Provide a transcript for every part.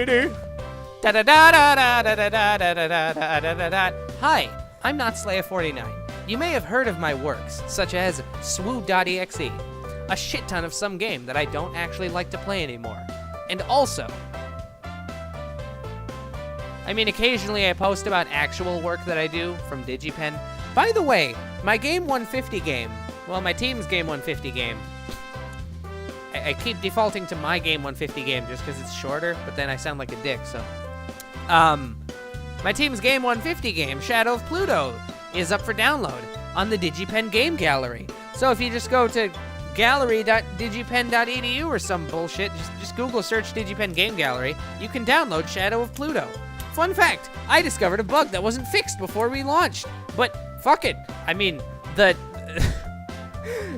Hi, I'm NotSlayer49. You may have heard of my works, such as swoo.exe, a shit ton of some game that I don't actually like to play anymore. And also, I mean, occasionally I post about actual work that I do from DigiPen. By the way, my Game 150 game, well, my team's Game 150 game, I keep defaulting to my Game 150 game just because it's shorter, but then I sound like a dick, so. My team's Game 150 game, Shadow of Pluto, is up for download on the DigiPen Game Gallery. So if you just go to gallery.digipen.edu or some bullshit, just Google search DigiPen Game Gallery, you can download Shadow of Pluto. Fun fact, I discovered a bug that wasn't fixed before we launched, but fuck it. I mean,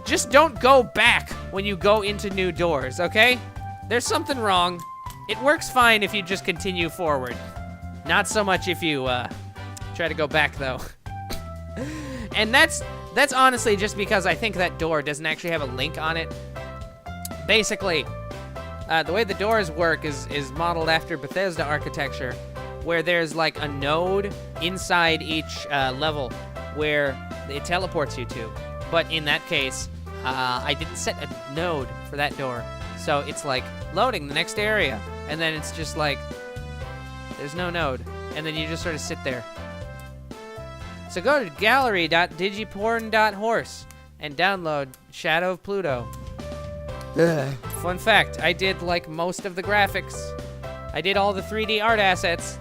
just don't go back when you go into new doors, okay? There's something wrong. It works fine if you just continue forward. Not so much if you try to go back, though. And that's honestly just because I think that door doesn't actually have a link on it. Basically, the way the doors work is modeled after Bethesda architecture, where there's like a node inside each level where it teleports you to. But in that case, I didn't set a node for that door. So it's like loading the next area, and then it's just like, there's no node, and then you just sort of sit there. So go to gallery.digiporn.horse and download Shadow of Pluto. Ugh. Fun fact, I did like most of the graphics. I did all the 3D art assets.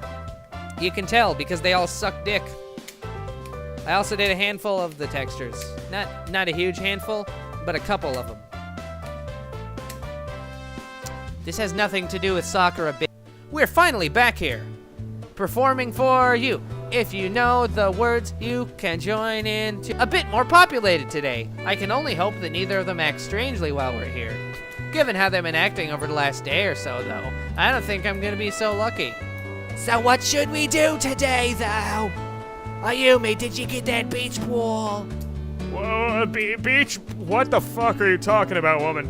You can tell because they all suck dick. I also did a handful of the textures. Not a huge handful, but a couple of them. This has nothing to do with Sakura. We're finally back here, performing for you. If you know the words, you can join in. A bit more populated today. I can only hope that neither of them act strangely while we're here. Given how they've been acting over the last day or so, though, I don't think I'm gonna be so lucky. So what should we do today, though? Ayumi, did you get that beach ball? Whoa, beach? What the fuck are you talking about, woman?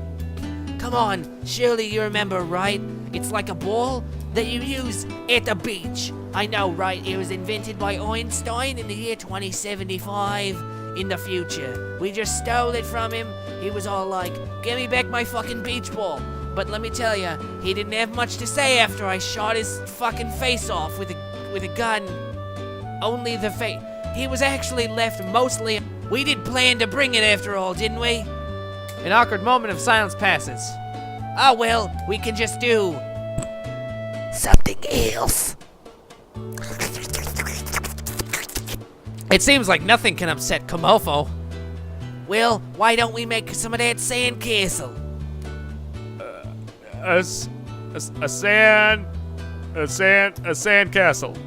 Come on, surely you remember, right? It's like a ball that you use at the beach. I know, right? It was invented by Einstein in the year 2075 in the future. We just stole it from him. He was all like, give me back my fucking beach ball. But let me tell you, he didn't have much to say after I shot his fucking face off with a gun. Only the face. He was actually left mostly. We did plan to bring it after all, didn't we? An awkward moment of silence passes. Oh well, we can just do something else. It seems like nothing can upset Komofo. Well, why don't we make some of that sand castle? A sand castle.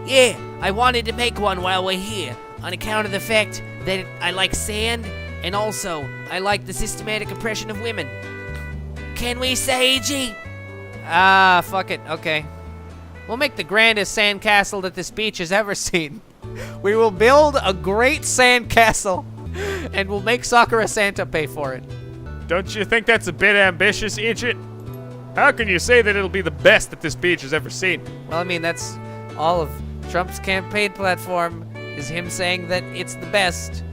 Yeah, I wanted to make one while we're here, on account of the fact that I like sand, and also I like the systematic oppression of women. Can we, Seiji? Fuck it, okay. We'll make the grandest sand castle that this beach has ever seen. We will build a great sand castle, and we'll make Sakura Santa pay for it. Don't you think that's a bit ambitious, Idiot? How can you say that it'll be the best that this beach has ever seen? Well, I mean, that's all of Trump's campaign platform, is him saying that it's the best.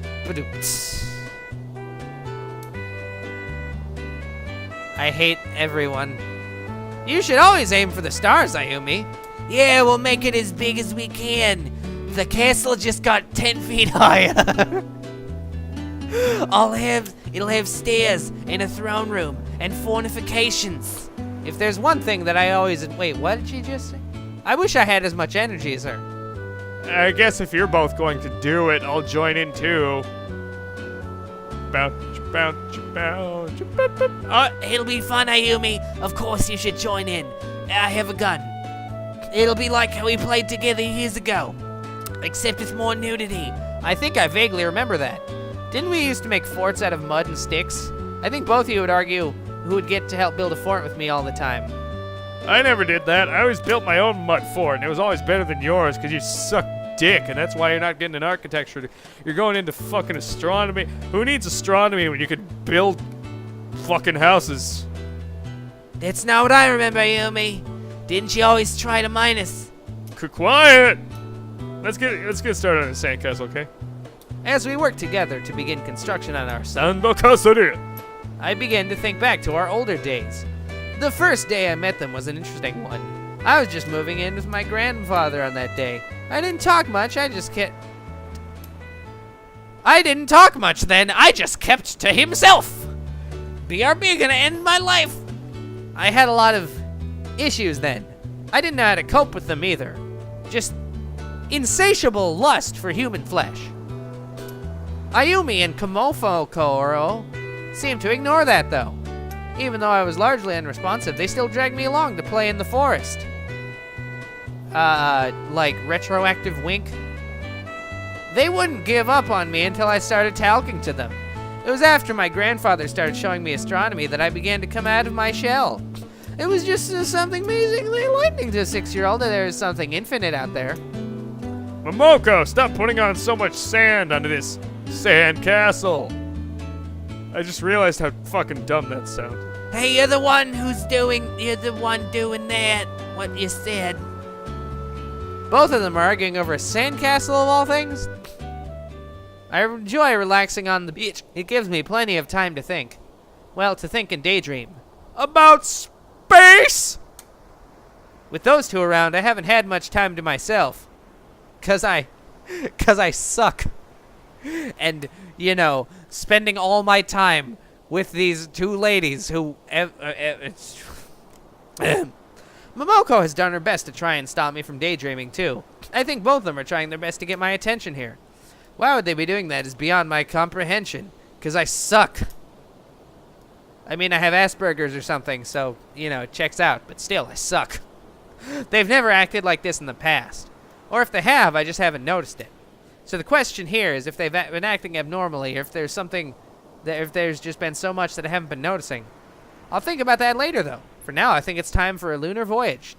I hate everyone. You should always aim for the stars, Ayumi. Yeah, we'll make it as big as we can. The castle just got 10 feet higher. It'll have stairs and a throne room and fortifications. If there's one thing that I always... Wait, what did she just say? I wish I had as much energy as her. I guess if you're both going to do it, I'll join in too. It'll be fun, Ayumi. Of course you should join in. I have a gun. It'll be like how we played together years ago. Except with more nudity. I think I vaguely remember that. Didn't we used to make forts out of mud and sticks? I think both of you would argue who would get to help build a fort with me all the time. I never did that. I always built my own mud fort, and it was always better than yours because you suck dick, and that's why you're not getting an architecture. You're going into fucking astronomy. Who needs astronomy when you can build fucking houses? That's not what I remember, Yumi. Didn't you always try to mine us? Quiet! Let's get started on the sandcastle, okay? As we worked together to begin construction on our Sandcastle. I began to think back to our older days. The first day I met them was an interesting one. I was just moving in with my grandfather on that day. I didn't talk much, I didn't talk much then, I just kept to himself. BRB gonna end my life. I had a lot of issues then. I didn't know how to cope with them either. Just insatiable lust for human flesh. Ayumi and Komofo Koro seemed to ignore that though. Even though I was largely unresponsive, they still dragged me along to play in the forest. Like retroactive wink? They wouldn't give up on me until I started talking to them. It was after my grandfather started showing me astronomy that I began to come out of my shell. It was just something amazingly enlightening to a 6-year-old that there is something infinite out there. Momoko, stop putting on so much sand onto this sand castle. I just realized how fucking dumb that sounded. Hey, you're the one doing that. What you said. Both of them are arguing over a sandcastle of all things. I enjoy relaxing on the beach. It gives me plenty of time to think. Well, to think and daydream. About space? With those two around, I haven't had much time to myself. Cause I suck. And, you know, spending all my time with these two ladies who... Momoko has done her best to try and stop me from daydreaming, too. I think both of them are trying their best to get my attention here. Why would they be doing that is beyond my comprehension. Because I suck. I mean, I have Asperger's or something, so, you know, it checks out. But still, I suck. They've never acted like this in the past. Or if they have, I just haven't noticed it. So the question here is if they've been acting abnormally, or if there's something... if there's just been so much that I haven't been noticing. I'll think about that later, though. For now, I think it's time for a lunar voyage.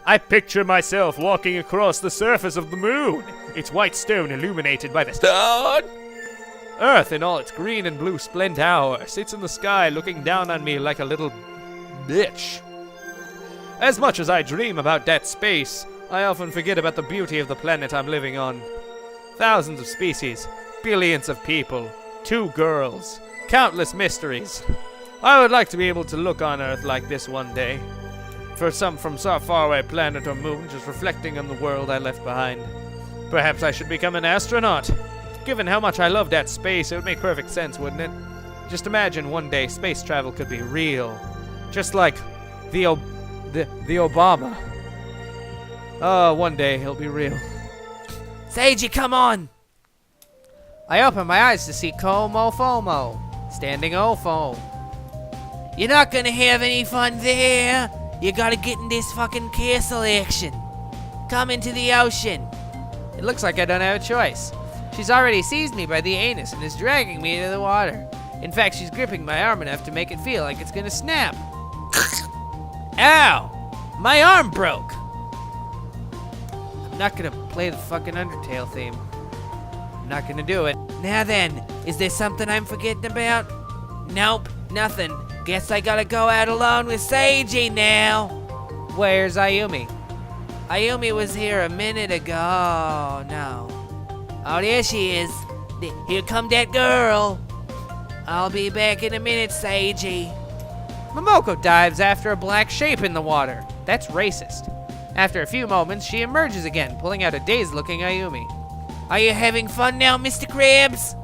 I picture myself walking across the surface of the moon, its white stone illuminated by the sun. Earth, in all its green and blue splendor, sits in the sky looking down on me like a little bitch. As much as I dream about that space, I often forget about the beauty of the planet I'm living on. Thousands of species, billions of people, 2 girls, countless mysteries. I would like to be able to look on Earth like this one day. From some faraway planet or moon, just reflecting on the world I left behind. Perhaps I should become an astronaut. Given how much I love that space, it would make perfect sense, wouldn't it? Just imagine one day space travel could be real. Just like the Obama. Oh, one day he'll be real. Seiji, come on! I open my eyes to see Komofomo, standing Ofo. You're not gonna have any fun there. You gotta get in this fucking castle action. Come into the ocean. It looks like I don't have a choice. She's already seized me by the anus and is dragging me into the water. In fact, she's gripping my arm enough to make it feel like it's gonna snap. Ow! My arm broke! I'm not gonna play the fucking Undertale theme. I'm not gonna do it. Now then, is there something I'm forgetting about? Nope, nothing. Guess I gotta go out alone with Seiji now. Where's Ayumi? Ayumi was here a minute ago. No. Oh, there she is. Here come that girl. I'll be back in a minute, Seiji. Momoko dives after a black shape in the water. That's racist. After a few moments, she emerges again, pulling out a dazed-looking Ayumi. Are you having fun now, Mr. Krabs?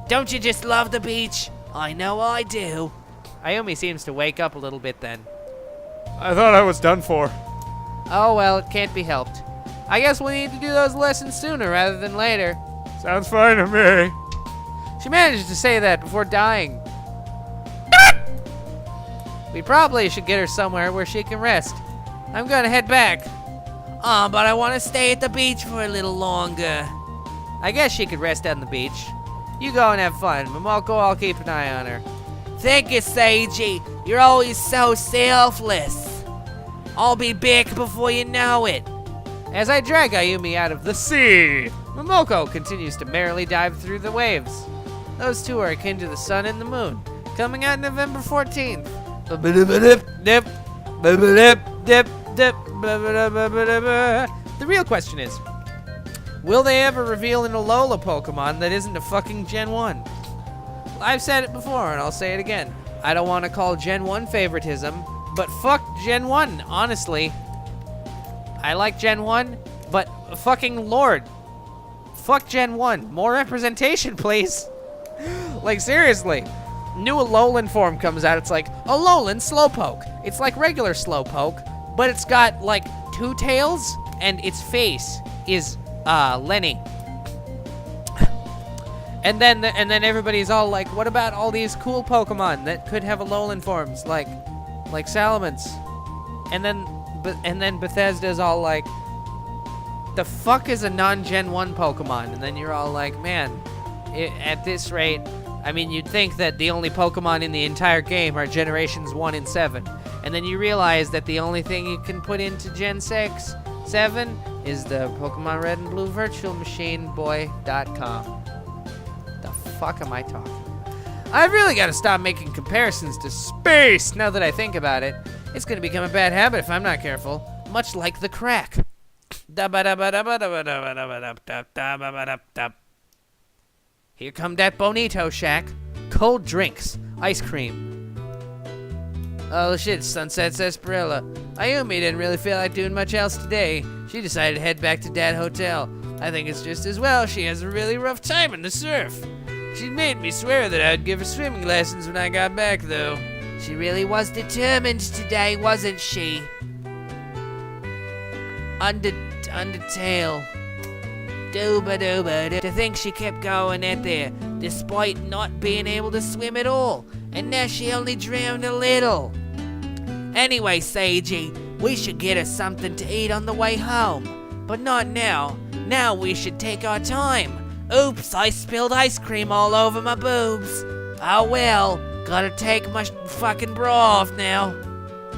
Don't you just love the beach? I know I do. Ayumi seems to wake up a little bit then. I thought I was done for. Oh well, it can't be helped. I guess we'll need to do those lessons sooner rather than later. Sounds fine to me. She managed to say that before dying. We probably should get her somewhere where she can rest. I'm gonna head back. Oh, but I want to stay at the beach for a little longer. I guess she could rest on the beach. You go and have fun. Momoko, I'll keep an eye on her. Thank you, Seiji. You're always so selfless. I'll be back before you know it. As I drag Ayumi out of The sea. Momoko continues to merrily dive through the waves. Those two are akin to the sun and the moon, coming out November 14th. Dip, dip, dip, dip. The real question is, will they ever reveal an Alola Pokemon that isn't a fucking Gen 1? I've said it before, and I'll say it again. I don't want to call Gen 1 favoritism, but fuck Gen 1, honestly. I like Gen 1, but fucking Lord. Fuck Gen 1. More representation, please. Like, seriously. New Alolan form comes out, it's like, Alolan Slowpoke. It's like regular Slowpoke, but it's got, like, 2 tails, and its face is, Lenny. And then everybody's all like, what about all these cool Pokemon that could have Alolan forms, like Salamence? And then Bethesda's all like, the fuck is a non-Gen 1 Pokemon? And then you're all like, man, at this rate, I mean, you'd think that the only Pokemon in the entire game are generations 1 and 7. And then you realize that the only thing you can put into Gen 6, 7 is the Pokemon Red and Blue Virtual Machine Boy.com. The fuck am I talking about? I've really got to stop making comparisons to space now that I think about it. It's going to become a bad habit if I'm not careful, much like the crack. Here come that bonito shack. Cold drinks, ice cream. Oh shit, Sunset Sarsaparilla. Ayumi didn't really feel like doing much else today. She decided to head back to Dad Hotel. I think it's just as well. She has a really rough time in the surf. She made me swear that I'd give her swimming lessons when I got back, though. She really was determined today, wasn't she? Undertale. Dooba. To think she kept going at there, despite not being able to swim at all. And now she only drowned a little. Anyway, Seiji, we should get her something to eat on the way home. But not now. Now we should take our time. Oops, I spilled ice cream all over my boobs. Oh well, gotta take my fucking bra off now.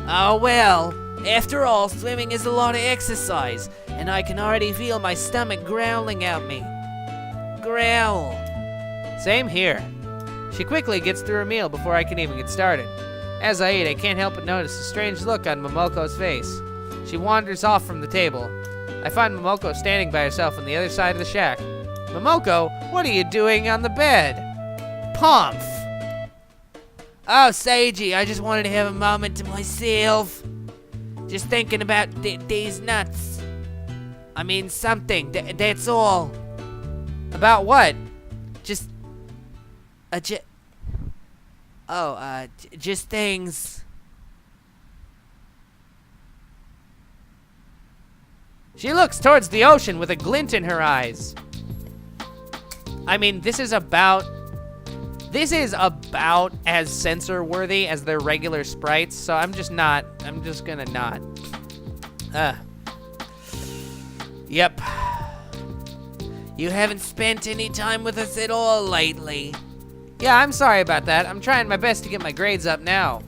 Oh well, after all, swimming is a lot of exercise, and I can already feel my stomach growling at me. Growl. Same here. She quickly gets through her meal before I can even get started. As I eat, I can't help but notice a strange look on Momoko's face. She wanders off from the table. I find Momoko standing by herself on the other side of the shack. Momoko, what are you doing on the bed? Pomf! Oh, Seiji, I just wanted to have a moment to myself. Just thinking about these nuts. I mean, something. That's all. About what? Just things. She looks towards the ocean with a glint in her eyes. I mean, this is about as censor-worthy as their regular sprites, so I'm just gonna not. Yep. You haven't spent any time with us at all lately. Yeah, I'm sorry about that. I'm trying my best to get my grades up now.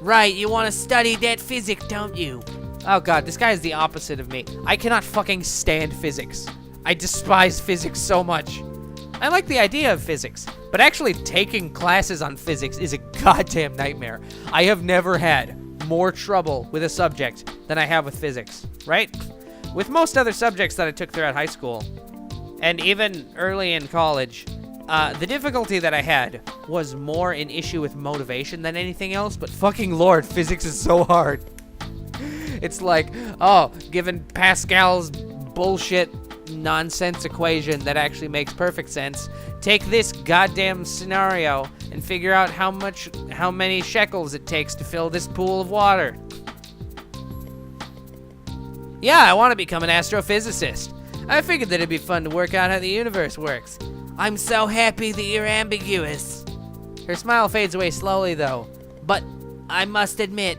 Right, you want to study that physics, don't you? Oh god, this guy is the opposite of me. I cannot fucking stand physics. I despise physics so much. I like the idea of physics, but actually taking classes on physics is a goddamn nightmare. I have never had more trouble with a subject than I have with physics, right? With most other subjects that I took throughout high school, and even early in college, the difficulty that I had was more an issue with motivation than anything else, but fucking lord, physics is so hard. It's like, oh, given Pascal's bullshit nonsense equation that actually makes perfect sense, take this goddamn scenario and figure out how many shekels it takes to fill this pool of water. Yeah, I want to become an astrophysicist. I figured that it'd be fun to work out how the universe works. I'm so happy that you're ambiguous. Her smile fades away slowly, though. But I must admit,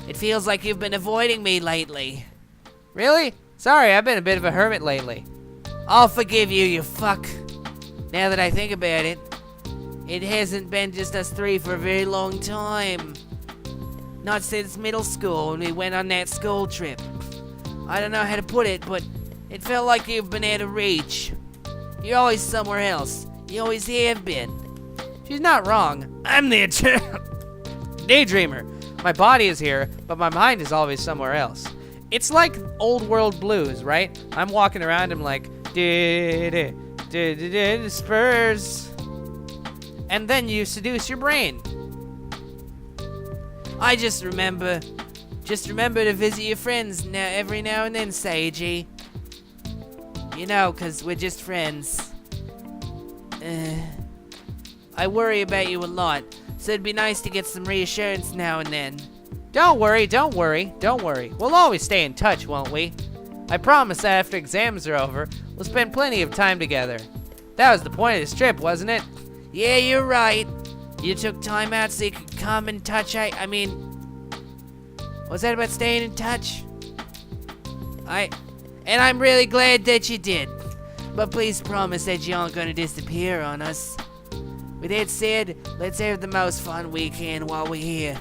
it feels like you've been avoiding me lately. Really? Sorry, I've been a bit of a hermit lately. I'll forgive you, you fuck. Now that I think about it, it hasn't been just us three for a very long time. Not since middle school when we went on that school trip. I don't know how to put it, but it felt like you've been out of reach. You're always somewhere else. You always have been. She's not wrong. I'm the daydreamer. My body is here, but my mind is always somewhere else. It's like old world blues, right? I'm walking around, I'm like, Spurs. And then you seduce your brain. I just remember to visit your friends every now and then, Seiji. You know, 'cause we're just friends. I worry about you a lot, so it'd be nice to get some reassurance now and then. Don't worry. We'll always stay in touch, won't we? I promise that after exams are over, we'll spend plenty of time together. That was the point of this trip, wasn't it? Yeah, you're right. You took time out so you could come and touch. I mean, was that about staying in touch? And I'm really glad that you did. But please promise that you aren't gonna disappear on us. With that said, let's have the most fun we can while we're here.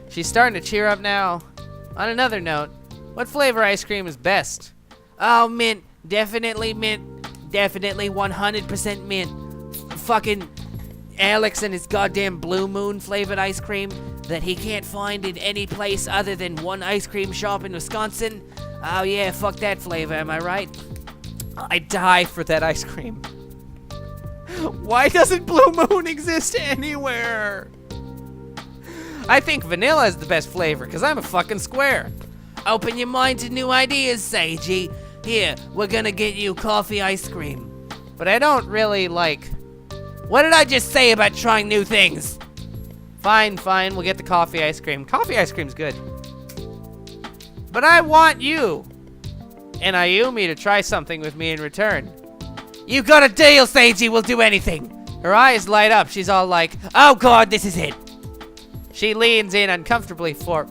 She's starting to cheer up now. On another note, what flavor ice cream is best? Oh, mint. Definitely mint. Definitely 100% mint. Fucking Alex and his goddamn Blue Moon flavored ice cream that he can't find in any place other than one ice cream shop in Wisconsin. Oh yeah, fuck that flavor, am I right? I die for that ice cream. Why doesn't Blue Moon exist anywhere? I think vanilla is the best flavor, because I'm a fucking square. Open your mind to new ideas, Seiji. Here, we're gonna get you coffee ice cream. But I don't really like... What did I just say about trying new things? Fine, we'll get the coffee ice cream. Coffee ice cream's good. But I want you and Ayumi to try something with me in return. You got a deal, Seiji, we'll do anything. Her eyes light up. She's all like, oh god, this is it. She leans in uncomfortably for...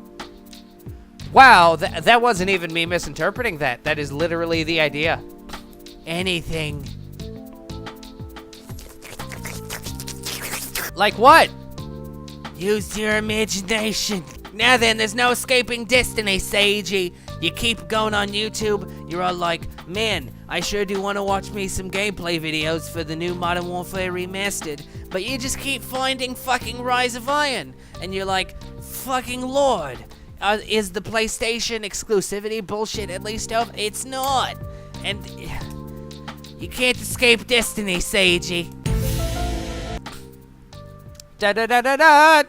Wow, that wasn't even me misinterpreting that. That is literally the idea. Anything. Like what? Use your imagination. Now then, there's no escaping destiny, Seiji. You keep going on YouTube, you're all like, man, I sure do want to watch me some gameplay videos for the new Modern Warfare Remastered. But you just keep finding fucking Rise of Iron. And you're like, fucking lord. Is the PlayStation exclusivity bullshit at least over? It's not. And you can't escape destiny, Seiji. Da da da da da.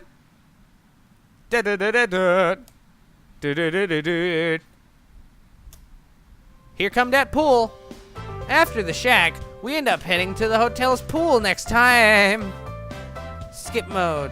Da da da da da. Da da da da da. Here come that pool. After the shack, we end up heading to the hotel's pool next time. Skip mode.